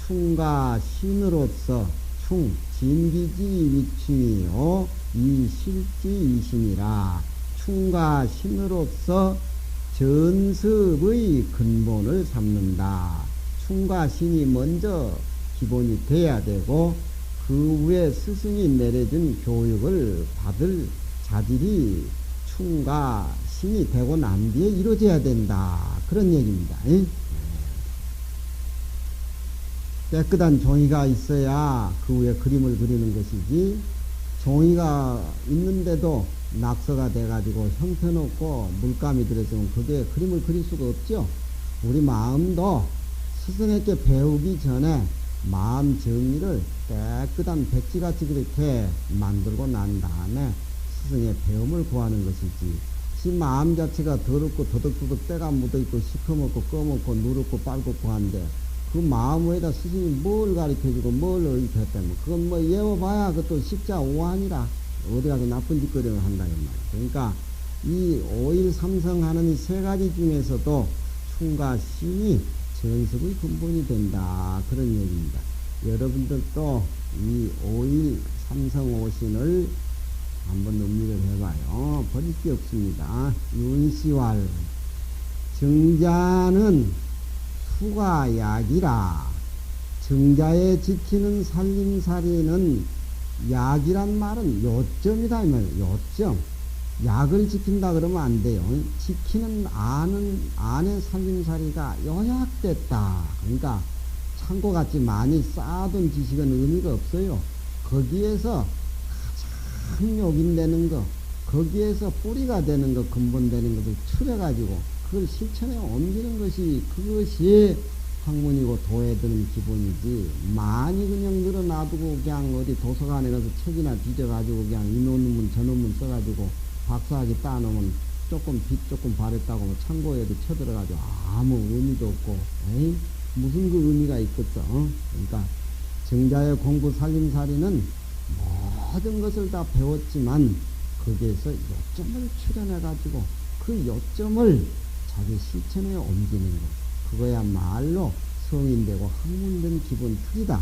충과 신으로서 충 진기지 위충이요 이 실지 이신이라 충과 신으로서 전습의 근본을 삼는다. 충과 신이 먼저 기본이 돼야 되고 그 후에 스승이 내려준 교육을 받을 자질이 충과 신이 되고 난 뒤에 이루어져야 된다. 그런 얘기입니다. 깨끗한 종이가 있어야 그 후에 그림을 그리는 것이지 종이가 있는데도 낙서가 돼가지고 형편없고 물감이 들어있으면 그게 그림을 그릴 수가 없죠. 우리 마음도 스승에게 배우기 전에 마음 정리를 깨끗한 백지같이 그렇게 만들고 난 다음에 스승의 배움을 구하는 것이지 지 마음 자체가 더럽고 더덕더덕 때가 묻어있고 시커멓고 꺼멓고 누렇고 빨갛고 한데 그 마음 외에다 스승이 뭘 가르쳐주고 뭘 의식했다면 그건 뭐 예워봐야 그것도 십자 오한이라 어디 가서 나쁜 짓거리를 한다 이 말이야. 그러니까 이 5일 삼성하는 이 3가지 중에서도 충과 신이 전습의 근본이 된다. 그런 얘기입니다. 여러분들도 이 5일 삼성 오신을 한번 음미를 해봐요. 버릴 게 없습니다. 윤시왈 증자는 수가 약이라 증자에 지키는 살림살이는 약이란 말은 요점이다 이 말이에요. 요점. 약을 지킨다 그러면 안 돼요. 지키는 안의 살림살이가 요약됐다. 그러니까 창고같이 많이 쌓아둔 지식은 의미가 없어요. 거기에서 가장 요긴되는 거, 거기에서 뿌리가 되는 거, 근본 되는 것을 추려가지고 그걸 실천에 옮기는 것이 그것이 학문이고 도에 드는 기본이지 많이 그냥 늘어놔두고 그냥 어디 도서관에 가서 책이나 뒤져가지고 그냥 이 논문 저 논문 써가지고 박사학위 따놓으면 조금 빛 조금 바랬다고 뭐 창고에도 쳐들어가지고 아무 의미도 없고 에이? 무슨 그 의미가 있겠어. 그러니까 정자의 공부 살림살이는 모든 것을 다 배웠지만 거기에서 요점을 출현해가지고 그 요점을 자기 실천에 옮기는 것 그거야말로 성인되고 학문된 기본 틀이다.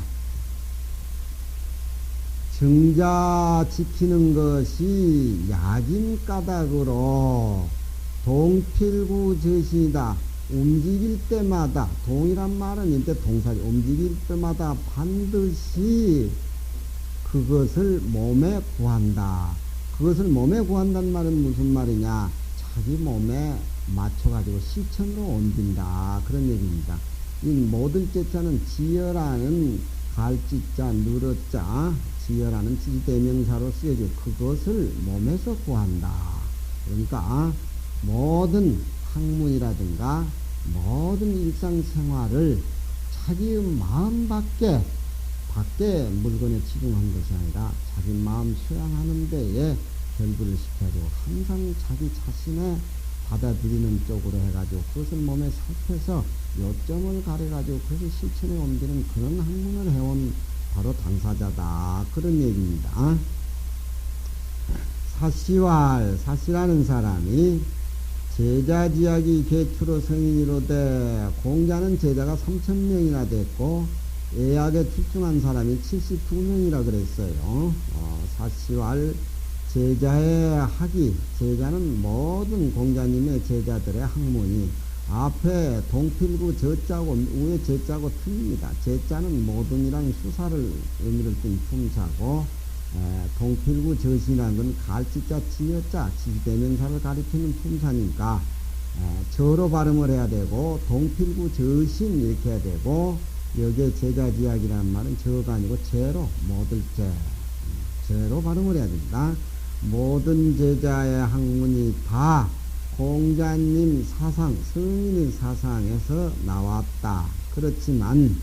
정자 지키는 것이 약인 까닭으로 동필구 저신이다. 움직일 때마다 동이란 말은 이제 동사지 움직일 때마다 반드시 그것을 몸에 구한다. 그것을 몸에 구한다는 말은 무슨 말이냐? 자기 몸에 맞춰가지고 실천으로 옮긴다. 그런 얘기입니다. 이 모든 제자는 지어라는 갈지자, 누러자, 지어라는 지대명사로 쓰여져 그것을 몸에서 구한다. 그러니까 모든 학문이라든가 모든 일상생활을 자기의 마음 밖에 물건에 집중한 것이 아니라 자기 마음 수양하는 데에 결부를 시켜주고 항상 자기 자신의 받아들이는 쪽으로 해가지고 그것을 몸에 살펴서 요점을 가려가지고 그것을 실천에 옮기는 그런 학문을 해온 바로 당사자다. 그런 얘기입니다. 사시라는 사람이 제자지약이 개추로 성인이로되 공자는 제자가 3,000명이나 됐고 예약에 출중한 사람이 72명이라 그랬어요. 사시왈 제자의 학이, 제자는 모든 공자님의 제자들의 학문이 앞에 동필구 저자고 위에 제자고 틀립니다. 제자는 모든이란 수사를 의미를 띤 품사고, 동필구 저시라는 건 갈지자 지여자 지대명사를 가리키는 품사니까 저로 발음을 해야 되고, 동필구 저신 이렇게 해야 되고, 여기에 제자지약이라는 말은 저가 아니고 제로, 모들 제로 발음을 해야 된다. 모든 제자의 학문이 다 공자님 사상, 성인의 사상에서 나왔다. 그렇지만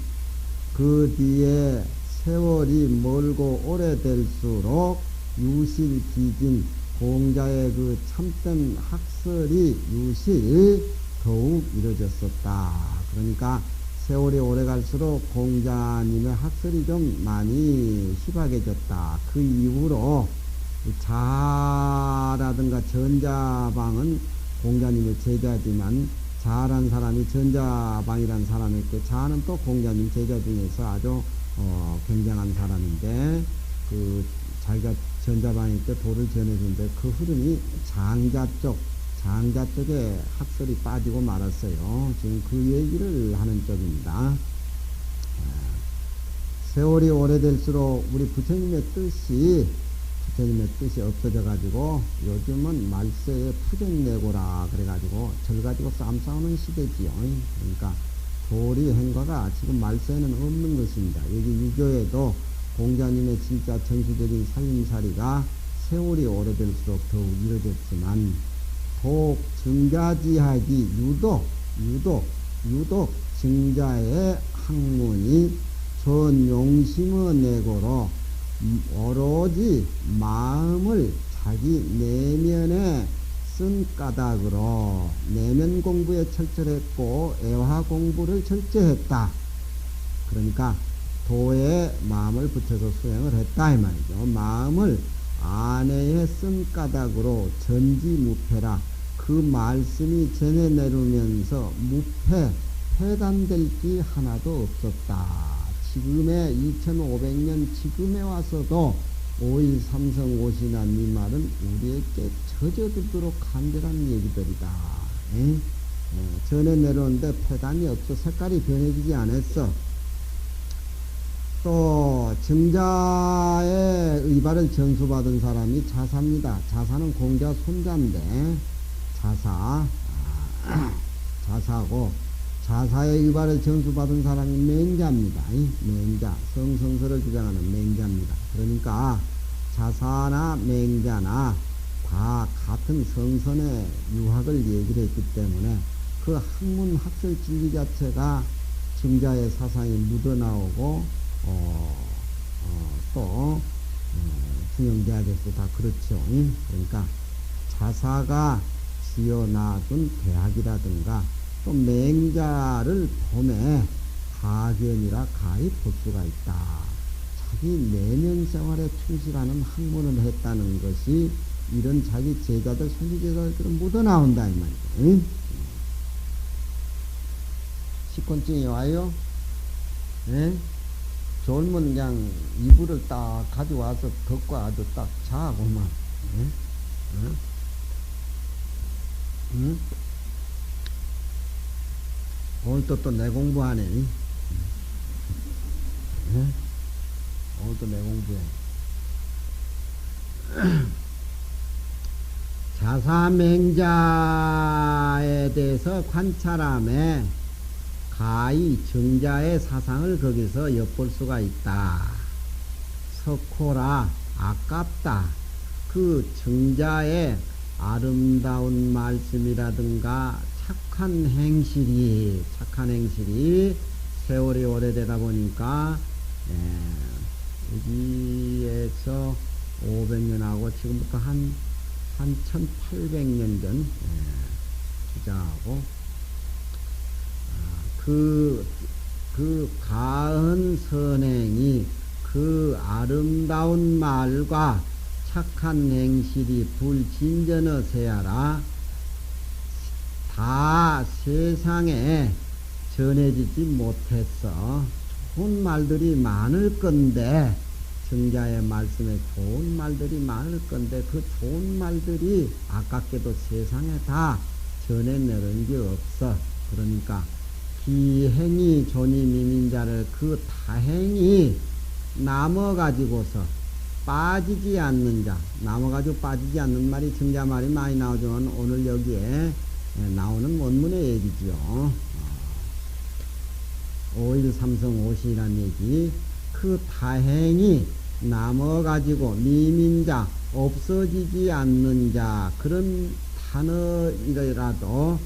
그 뒤에 세월이 멀고 오래될수록 유실기진 공자의 그 참된 학설이 유실 더욱 이루어졌었다. 그러니까 세월이 오래갈수록 공자님의 학설이 좀 많이 희박해졌다. 그 이후로 자라든가 전자방은 공자님의 제자지만 자란 사람이 전자방이라는 사람이 있고, 자는 또 공자님 제자 중에서 아주 굉장한 사람인데, 그 자기가 전자방일 때 도를 전해주는데 그 흐름이 장자 쪽에 학설이 빠지고 말았어요. 지금 그 얘기를 하는 쪽입니다. 세월이 오래될수록 우리 부처님의 뜻이 없어져 가지고 요즘은 말세에 푸정내고라 그래 가지고 절 가지고 싸우는 시대지요. 그러니까 도리 행과가 지금 말세에는 없는 것입니다. 여기 유교에도 공자님의 진짜 정치적인 살림살이가 세월이 오래될수록 더욱 이루어졌지만, 독 증자지학이 유독 증자의 학문이 전용심의 내고로 오로지 마음을 자기 내면에 쓴 까닭으로 내면 공부에 철저했고 애화 공부를 철저했다. 그러니까 도에 마음을 붙여서 수행을 했다 이 말이죠. 마음을 안에 쓴 까닭으로 전지무패라. 그 말씀이 전해 내려오면서 폐단될 게 하나도 없었다. 지금의 2500년 지금에 와서도 5일 삼성 오신한 이 말은 우리에게 젖어들도록 간절한 얘기들이다. 전해 내려오는데 폐단이 없어. 색깔이 변해지지 않았어. 또 증자의 의발을 전수받은 사람이 자사입니다. 자사는 공자 손자인데 자사고, 자사의 의발을 전수받은 사람이 맹자입니다. 맹자, 성성설을 주장하는 맹자입니다. 그러니까 자사나 맹자나 다 같은 성선의 유학을 얘기를 했기 때문에 그 학문 학설 진리 자체가 증자의 사상이 묻어나오고 또 중형대학에서 다 그렇죠. 그러니까 자사가 지어놔둔 대학이라든가 또 맹자를 봄에 가견이라 가히 볼 수가 있다. 자기 내면 생활에 충실하는 학문을 했다는 것이 이런 자기 제자들, 손주제자들은 묻어나온다 이 말이죠. 식곤증이 와요? 네? 졸면 그냥 이불을 딱 가져와서 덮고 아주 딱 자고만. 응? 응? 응? 오늘도 또 내 공부하네. 응? 오늘도 내 공부해. 자사맹자에 대해서 관찰함에 가히 증자의 사상을 거기서 엿볼 수가 있다. 석호라 아깝다. 그 증자의 아름다운 말씀이라든가 착한 행실이 세월이 오래되다 보니까 여기에서 500년하고 지금부터 한 1800년 전 주장하고 그 가은 선행이 그 아름다운 말과 착한 행실이 불진전어 세야라 다 세상에 전해지지 못했어. 좋은 말들이 많을 건데 승자의 말씀에 좋은 말들이 많을 건데 그 좋은 말들이 아깝게도 세상에 다 전해내는 게 없어. 그러니까 기행이 존이 미민자를 그 다행이 남아가지고서 빠지지 않는 자, 남아가지고 빠지지 않는 말이 승자 말이 많이 나오지만 오늘 여기에 나오는 원문의 얘기지요. 5.13성 5시란 얘기. 그 다행이 남아가지고 미민자, 없어지지 않는 자, 그런 단어이라도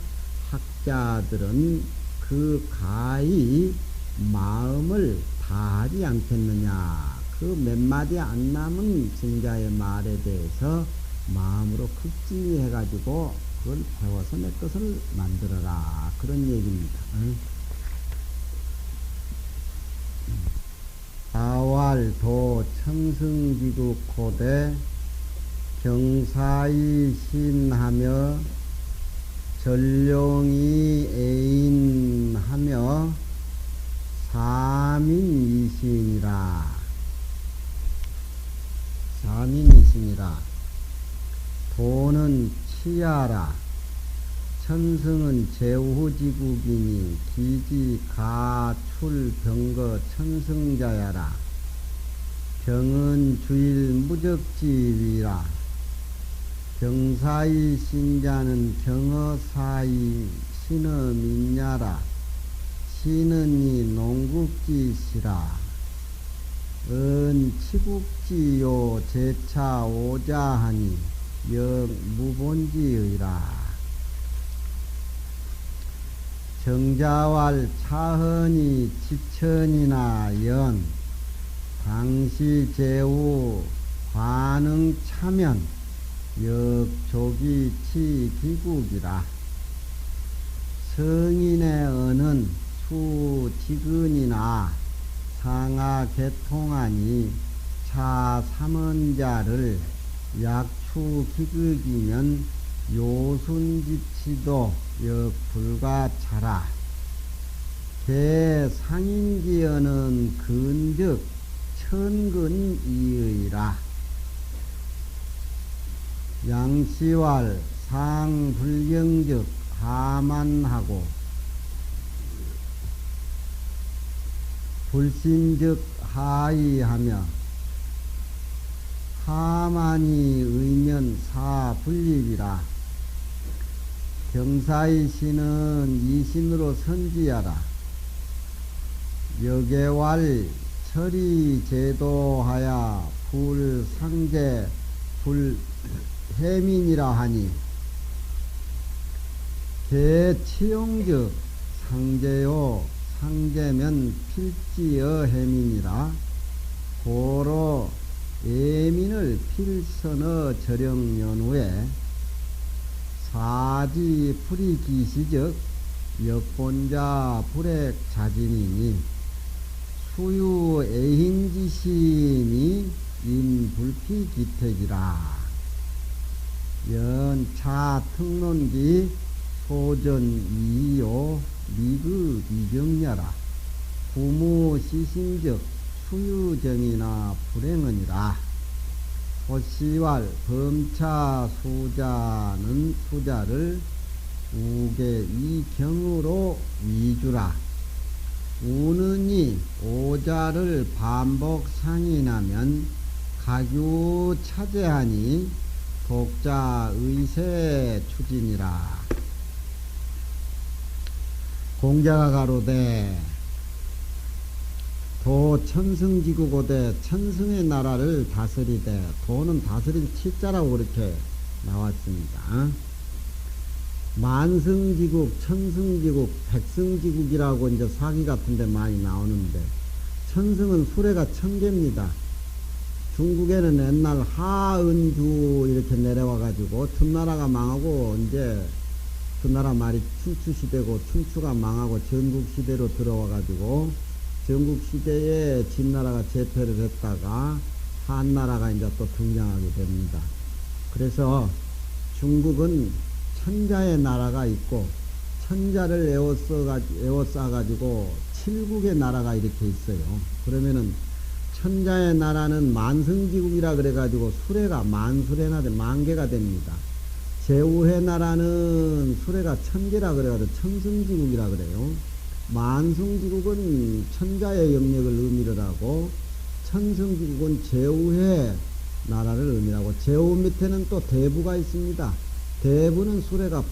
학자들은 그 가히 마음을 다하지 않겠느냐. 그 몇 마디 안 남은 승자의 말에 대해서 마음으로 극진히해가지고 그걸 배워서 내 것을 만들어라. 그런 얘기입니다. 아왈도 청승기국고대 경사이 신하며 전룡이 애인하며 사민이신이라. 사민이신이라. 도는 치야라. 천승은 제후지국이니 기지 가출 병거 천승자야라. 병은 주일 무적지위라. 경사이 신자는 경어사이 신음인야라. 신은이 농국지시라. 은치국지요 제차 오자하니 역무본지의라. 정자왈 차헌이 지천이나 연 당시 제후 관응 차면 역조기 치기국이라. 성인의 언은 수지근이나 상하 개통하니 차 삼원자를 약추기극이면 요순지치도 역불가차라. 대상인기어는 근즉 천근이의라. 양시왈 상불경즉 하만하고 불신즉 하이하며 하만이 의면 사불립이라. 경사의 신은 이신으로 선지하라. 여계왈 철이 제도하야 불상제 불해민이라 하니 개치용즉 상제요 상제면 필지여 해민이라. 고로 예민을 필선어 절영연후에 사지 불이기시적 역본자 불액자진이니 수유 애hin지심이 인불피기택이라. 연차 특론기 소전 이요 미그 미경야라. 부모 시신적 수유정이나 불행은이라. 호시왈 범차 수자는 수자를 우계 이경으로 위주라. 우는이 오자를 반복 상인하면 가규 차제하니 독자 의세 추진이라. 공자가 가로되 도 천승지구고대 천승의 나라를 다스리되, 도는 다스릴 치자라고 그렇게 나왔습니다. 만승지국, 천승지국, 백승지국이라고 이제 사기 같은데 많이 나오는데, 천승은 수레가 1000개입니다. 중국에는 옛날 하은주 이렇게 내려와가지고 춘나라가 망하고 이제 그 나라 말이 춘추시대고 춘추가 망하고 전국시대로 들어와가지고 전국시대에 진나라가 제패를 했다가 한나라가 이제 또 등장하게 됩니다. 그래서 중국은 천자의 나라가 있고 천자를 에워싸가지고 7국의 나라가 이렇게 있어요. 그러면은 천자의 나라는 만성지국이라 그래가지고 수레가 만개가 됩니다. 제후의 나라는 수레가 천개라 그래가지고 천성지국이라 그래요. 만성지국은 천자의 영역을 의미를 하고 천성지국은 제후의 나라를 의미하고 제후 밑에는 또 대부가 있습니다. 대부는 수레가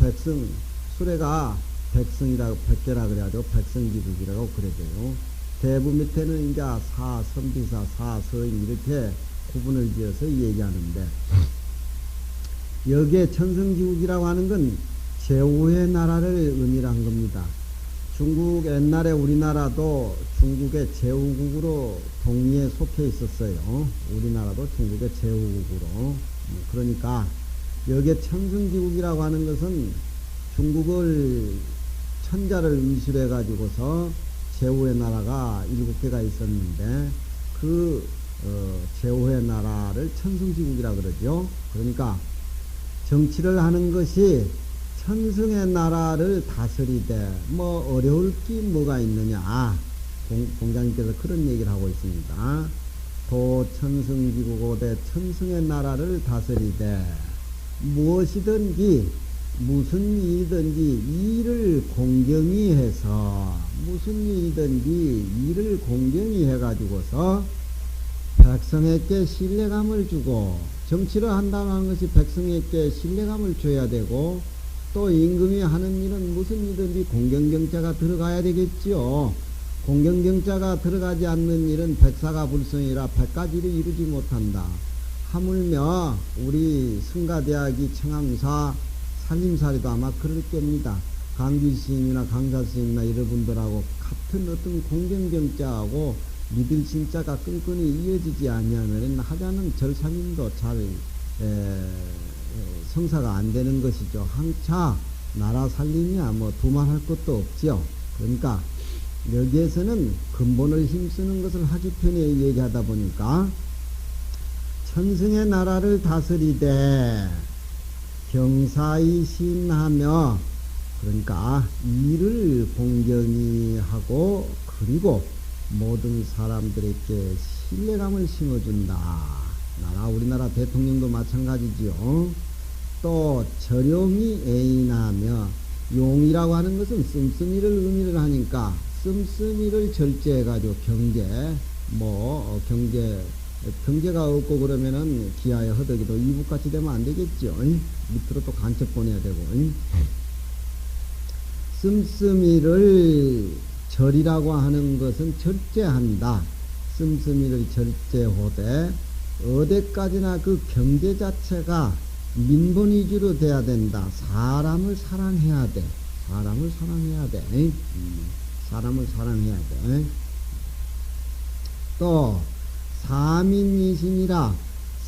백성이라고 백개라 그래가지고 백성지국이라고 그래줘요. 대부 밑에는 이제 사선비사, 사서인 이렇게 구분을 지어서 얘기하는데 여기에 천성지국이라고 하는 건 제후의 나라를 의미한 겁니다. 중국 옛날에 우리나라도 중국의 제후국으로 동리에 속해 있었어요. 우리나라도 중국의 제후국으로. 그러니까 여기에 천성지국이라고 하는 것은 중국을 천자를 의식해 가지고서 제후의 나라가 7개가 있었는데 그 제후의 나라를 천성지국이라 그러죠. 그러니까 정치를 하는 것이 천성의 나라를 다스리되 뭐 어려울 게 뭐가 있느냐. 공자님께서 그런 얘기를 하고 있습니다. 도 천성지국오대 천성의 나라를 다스리되 무엇이든지 무슨 일이든지 일을 공경히 해서 무슨 일이든지 일을 공경히 해가지고서 백성에게 신뢰감을 주고 정치를 한다는 것이 백성에게 신뢰감을 줘야 되고 또 임금이 하는 일은 무슨 일이든지 공경경자가 들어가야 되겠지요. 공경경자가 들어가지 않는 일은 백사가 불성이라 백가지를 이루지 못한다. 하물며 우리 승가대학이 청항사 살림살이도 아마 그럴 겁니다. 강귀스님이나 강사스님이나 이런 분들하고 같은 어떤 공경경자하고 믿을 신자가 끈끈이 이어지지 아니하면 하자는 절상임도 잘 성사가 안 되는 것이죠. 항차 나라 살림이야 뭐 두말할 것도 없지요. 그러니까 여기에서는 근본을 힘쓰는 것을 하주편에 얘기하다 보니까 천승의 나라를 다스리되 경사이신하며 그러니까 일을 공경히 하고 그리고 모든 사람들에게 신뢰감을 심어준다. 우리나라 대통령도 마찬가지지요. 또 절용이 애인하며 용이라고 하는 것은 씀씀이를 의미를 하니까 씀씀이를 절제해가지고 경제가 없고 그러면은 기아에 허덕이도 이북같이 되면 안 되겠죠. 밑으로 또 간첩 보내야 되고. 씀씀이를 절이라고 하는 것은 절제한다. 씀씀이를 절제하되 어디까지나 그 경제 자체가 민본 위주로 돼야 된다. 사람을 사랑해야 돼. 사람을 사랑해야 돼. 또 사민이신이라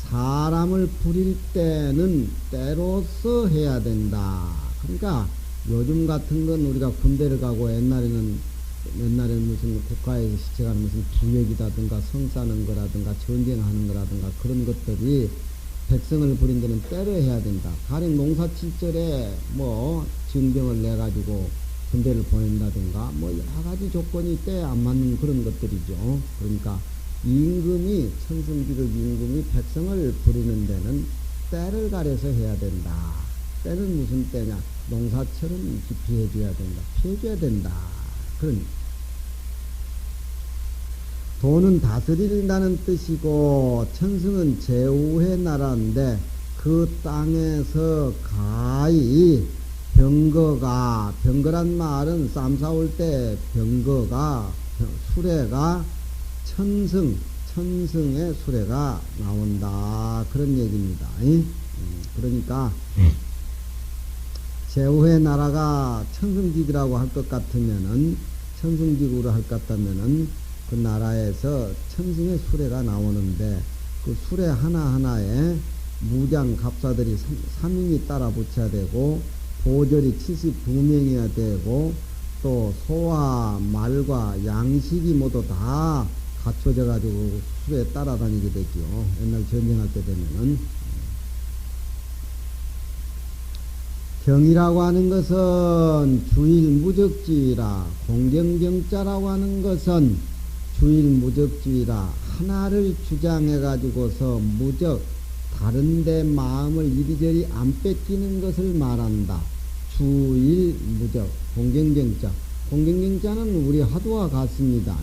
사람을 부릴 때는 때로서 해야 된다. 그러니까 요즘 같은 건 우리가 군대를 가고 옛날에는 무슨 국가에서 시책하는 무슨 기획이라든가 성사는 거라든가 전쟁하는 거라든가 그런 것들이 백성을 부린 데는 때려 해야 된다. 가령 농사칠절에 뭐 징병을 내가지고 군대를 보낸다든가 뭐 여러 가지 조건이 때에 안 맞는 그런 것들이죠. 그러니까 임금이 천승기록 임금이 백성을 부리는 데는 때를 가려서 해야 된다. 때는 무슨 때냐? 농사철은 깊이 해줘야 된다. 피해줘야 된다. 그런 도는 다스린다는 뜻이고 천승은 제후의 나라인데 그 땅에서 가히 병거란 말은 쌈 싸울 때 수레가 천승의 수레가 나온다. 그런 얘기입니다. 그러니까 제후의 나라가 천승지구라고 할 것 같으면은 천승지구로 할 것 같다면은 그 나라에서 천승의 수레가 나오는데 그 수레 하나하나에 무장 갑사들이 3인이 따라 붙여야 되고 보절이 72명이어야 되고 또 소와 말과 양식이 모두 다 갖춰져 가지고 수레에 따라다니게 되죠. 옛날 전쟁할 때 되면은 경이라고 하는 것은 주일 무적지라 공경경자라고 하는 것은 주일 무적주의라 하나를 주장해 가지고서 무적 다른데 마음을 이리저리 안 뺏기는 것을 말한다. 주일 무적 공경경자 공경경자는 우리 화두와 같습니다.